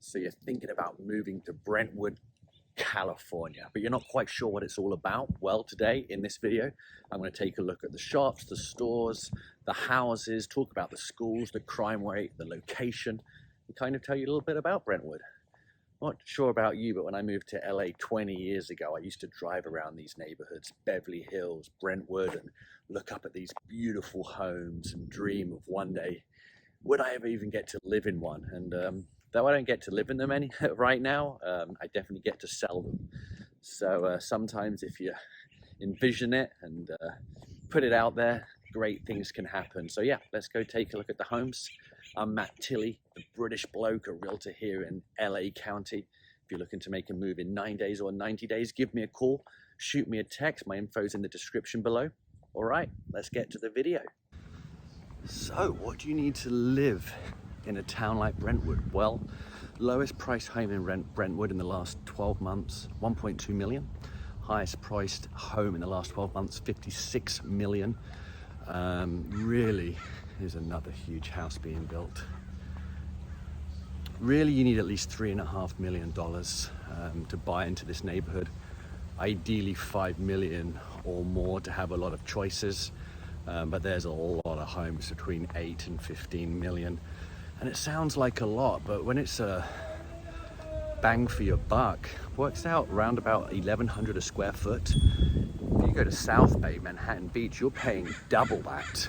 So you're thinking about moving to Brentwood, California, but you're not quite sure what it's all about. Well, today in this video, I'm going to take a look at the shops, the stores, the houses, talk about the schools, the crime rate, the location, and kind of tell you a little bit about Brentwood. Not sure about you, but when I moved to LA 20 years ago, I used to drive around these neighborhoods, Beverly Hills, Brentwood, and look up at these beautiful homes and dream of one day, would I ever even get to live in one? And though I don't get to live in them right now, I definitely get to sell them. So sometimes if you envision it and put it out there, great things can happen. So yeah, let's go take a look at the homes. I'm Matt Tilley, the British bloke, a realtor here in LA County. If you're looking to make a move in 9 days or 90 days, give me a call, shoot me a text. My info's in the description below. All right, let's get to the video. So what do you need to live in a town like Brentwood? Well, lowest price home in Brentwood in the last 12 months, 1.2 million. Highest priced home in the last 12 months, 56 million. Really is another huge house being built. Really, you need at least $3.5 million to buy into this neighborhood. Ideally 5 million or more to have a lot of choices. But there's a lot of homes between 8 and 15 million. And it sounds like a lot, but when it's a bang for your buck, works out around about 1,100 a square foot. If you go to South Bay, Manhattan Beach, you're paying double that.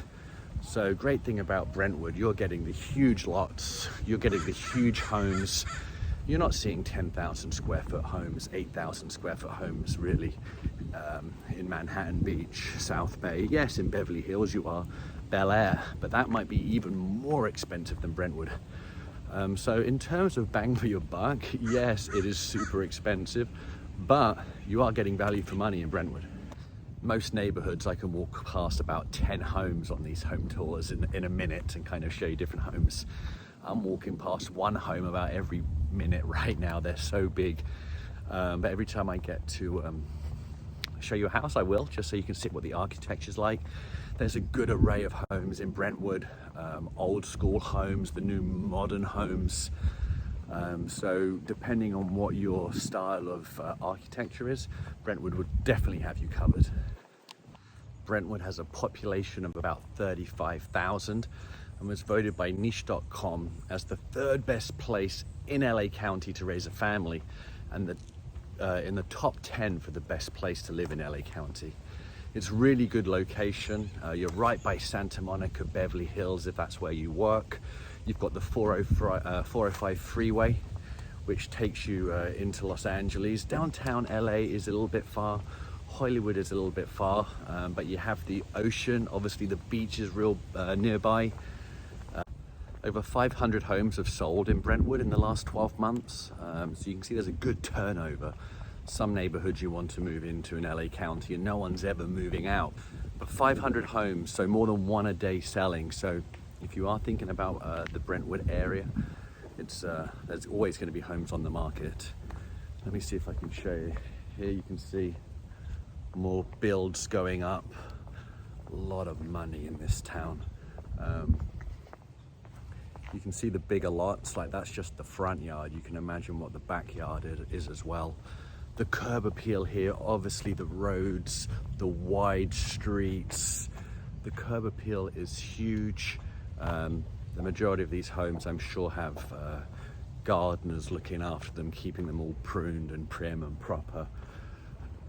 So great thing about Brentwood, you're getting the huge lots, you're getting the huge homes. You're not seeing 10,000 square foot homes, 8,000 square foot homes really in Manhattan Beach, South Bay. Yes, in Beverly Hills you are, Bel Air, but that might be even more expensive than Brentwood. So in terms of bang for your buck, yes, it is super expensive, but you are getting value for money in Brentwood. Most neighborhoods, I can walk past about 10 homes on these home tours in a minute and kind of show you different homes. I'm walking past one home about every minute right now. They're so big. But every time I get to show you a house, I will, just so you can see what the architecture's like. There's a good array of homes in Brentwood, old school homes, the new modern homes. So depending on what your style of architecture is, Brentwood would definitely have you covered. Brentwood has a population of about 35,000 and was voted by niche.com as the third best place in LA County to raise a family, and in the top 10 for the best place to live in LA County. It's really good location. You're right by Santa Monica, Beverly Hills, if that's where you work. You've got the 405 freeway, which takes you into Los Angeles. Downtown LA is a little bit far. Hollywood is a little bit far, but you have the ocean. Obviously the beach is real nearby. Over 500 homes have sold in Brentwood in the last 12 months. So you can see there's a good turnover. Some neighborhoods you want to move into in LA County and no one's ever moving out. But 500 homes, so more than one a day selling. So if you are thinking about the Brentwood area, there's always going to be homes on the market. Let me see if I can show you. Here you can see more builds going up. A lot of money in this town. You can see the bigger lots, like that's just the front yard. You can imagine what the backyard is as well. The curb appeal here, obviously the roads, the wide streets. The curb appeal is huge. The majority of these homes, I'm sure, have gardeners looking after them, keeping them all pruned and prim and proper.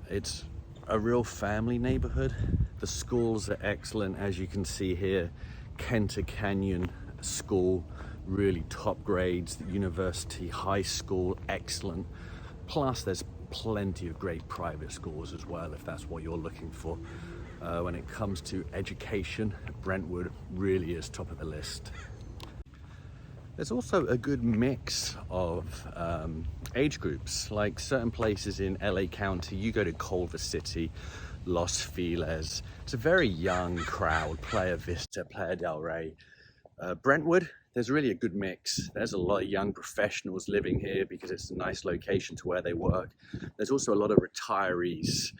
It's a real family neighborhood. The schools are excellent, as you can see here. Kenter Canyon School, really top grades. The University High School, excellent. Plus there's plenty of great private schools as well, if that's what you're looking for. When it comes to education, Brentwood really is top of the list. There's also a good mix of age groups. Like certain places in LA County, you go to Culver City, Los Feliz, it's a very young crowd, Playa Vista, Playa del Rey. Brentwood, there's really a good mix. There's a lot of young professionals living here because it's a nice location to where they work. There's also a lot of retirees.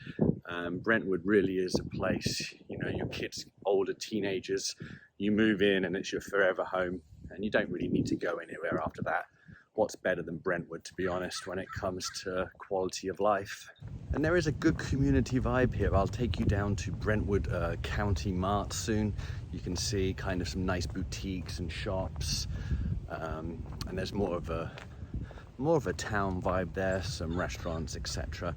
Brentwood really is a place, you know, your kids, older teenagers, you move in and it's your forever home and you don't really need to go anywhere after that. what's better than Brentwood, to be honest, when it comes to quality of life. And there is a good community vibe here. I'll take you down to Brentwood County Mart soon. You can see kind of some nice boutiques and shops, and there's more of a town vibe there, some restaurants, etc.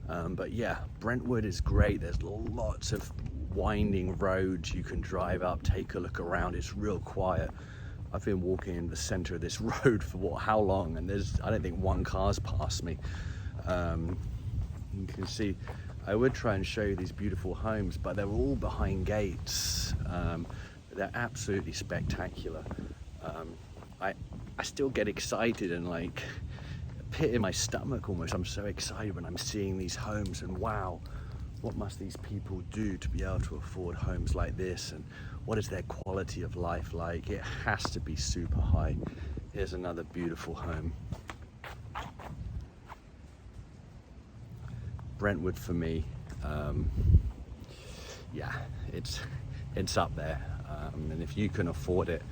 But yeah, Brentwood is great. There's lots of winding roads you can drive up, take a look around. It's real quiet. I've been walking in the center of this road for how long, and I don't think one car's passed me. You can see, I would try and show you these beautiful homes, but they're all behind gates. They're absolutely spectacular. I still get excited and like a pit in my stomach almost. I'm so excited when I'm seeing these homes, and wow, what must these people do to be able to afford homes like this, and what is their quality of life like? It has to be super high. Here's another beautiful home. Brentwood for me, yeah, it's up there, and if you can afford it,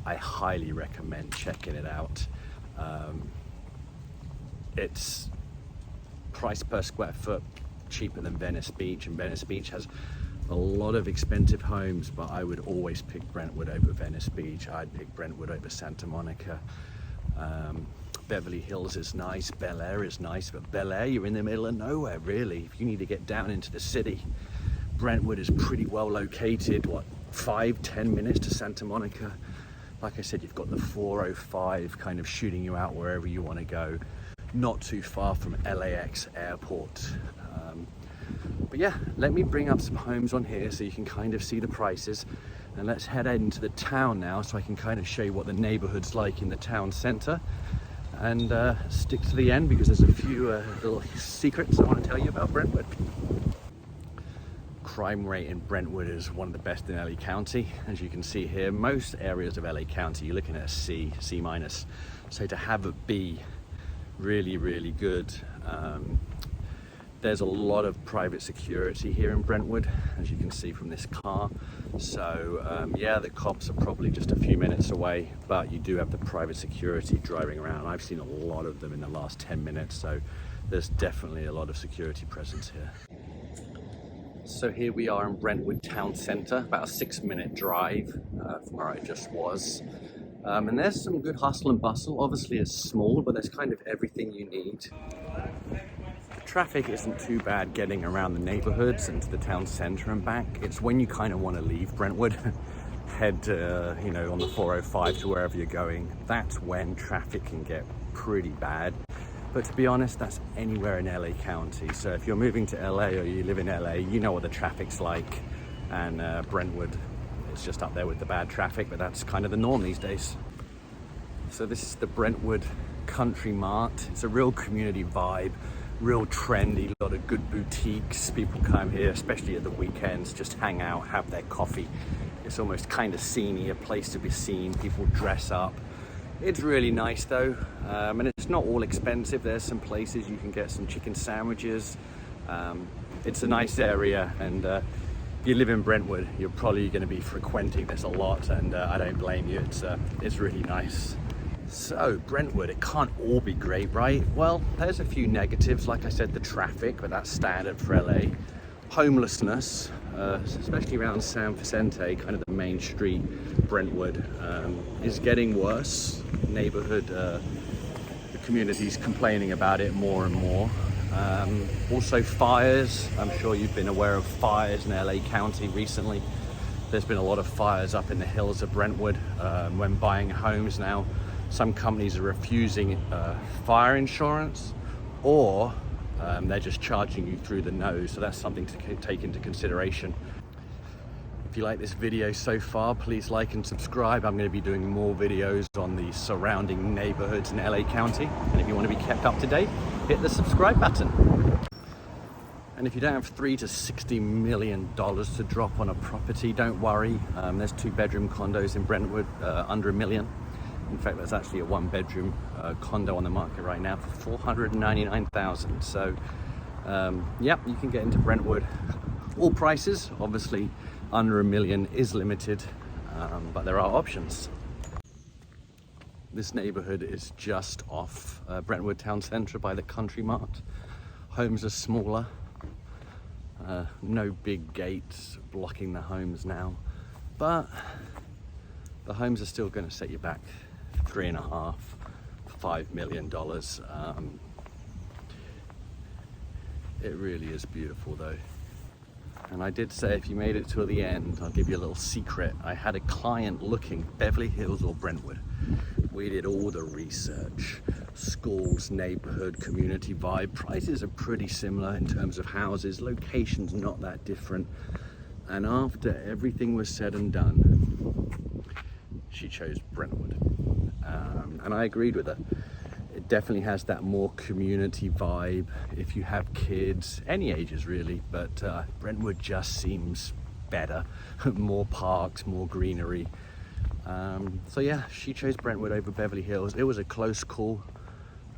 I highly recommend checking it out. It's price per square foot cheaper than Venice Beach, and Venice Beach has a lot of expensive homes, but I would always pick Brentwood over Venice Beach. I'd pick Brentwood over Santa Monica. Beverly Hills is nice, Bel Air is nice, but Bel Air, you're in the middle of nowhere really. If you need to get down into the city, Brentwood is pretty well located, 5-10 minutes to Santa Monica. Like I said, you've got the 405 kind of shooting you out wherever you want to go, not too far from LAX airport. But yeah, let me bring up some homes on here so you can kind of see the prices, and let's head into the town now so I can kind of show you what the neighborhood's like in the town center, and stick to the end because there's a few little secrets I want to tell you about Brentwood. Crime rate in Brentwood is one of the best in LA County. As you can see here, most areas of LA County you're looking at a C minus, so to have a B, really, really good. There's a lot of private security here in Brentwood, as you can see from this car. So yeah, the cops are probably just a few minutes away, but you do have the private security driving around. I've seen a lot of them in the last 10 minutes, so there's definitely a lot of security presence here. So here we are in Brentwood Town Center, about a 6-minute drive from where I just was. And there's some good hustle and bustle. Obviously it's small, but there's kind of everything you need. Traffic isn't too bad getting around the neighborhoods and to the town center and back. It's when you kind of want to leave Brentwood, head you know, on the 405 to wherever you're going. That's when traffic can get pretty bad. But to be honest, that's anywhere in LA County. So if you're moving to LA or you live in LA, you know what the traffic's like. And Brentwood is just up there with the bad traffic, but that's kind of the norm these days. So this is the Brentwood Country Mart. It's a real community vibe. Real trendy, a lot of good boutiques. People come here, especially at the weekends, just hang out, have their coffee. It's almost kind of sceney, a place to be seen. People dress up. It's really nice though, and it's not all expensive. There's some places you can get some chicken sandwiches. It's a nice area, and if you live in Brentwood, you're probably going to be frequenting this a lot, and I don't blame you. It's really nice. So Brentwood, it can't all be great, right? Well, there's a few negatives. Like I said, the traffic, but that's standard for LA. Homelessness, especially around San Vicente, kind of the main street, Brentwood, is getting worse. Neighborhood, the community's complaining about it more and more. Also fires. I'm sure you've been aware of fires in LA County recently. There's been a lot of fires up in the hills of Brentwood. When buying homes now, some companies are refusing fire insurance, or they're just charging you through the nose. So that's something to take into consideration. If you like this video so far, please like and subscribe. I'm going to be doing more videos on the surrounding neighborhoods in LA County. And if you want to be kept up to date, hit the subscribe button. And if you don't have $3 to $60 million to drop on a property, don't worry. There's 2-bedroom condos in Brentwood under $1 million. In fact, there's actually a 1-bedroom condo on the market right now for $499,000. So, yeah, you can get into Brentwood. All prices, obviously, under $1 million is limited, but there are options. This neighborhood is just off Brentwood Town Centre by the Country Mart. Homes are smaller, no big gates blocking the homes now, but the homes are still going to set you back $3.5–5 million. It really is beautiful though. And I did say if you made it to the end, I'll give you a little secret. I had a client looking Beverly Hills or Brentwood. We did all the research, schools, neighborhood, community vibe. Prices are pretty similar in terms of houses, locations not that different. And after everything was said and done, she chose Brentwood. And I agreed with her. It definitely has that more community vibe if you have kids, any ages really, but Brentwood just seems better. More parks, more greenery. So yeah, she chose Brentwood over Beverly Hills. It was a close call,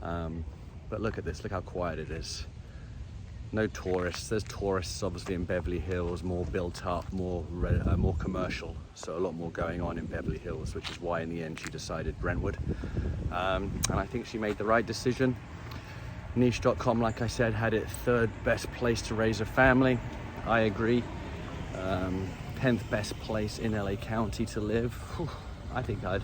but look at this, look how quiet it is. No tourists. There's tourists obviously in Beverly Hills, more built up, more commercial, so a lot more going on in Beverly Hills, which is why in the end she decided Brentwood. And I think she made the right decision. Niche.com, like I said, had it 3rd best place to raise a family. I agree. 10th best place in LA County to live. Whew, I think I'd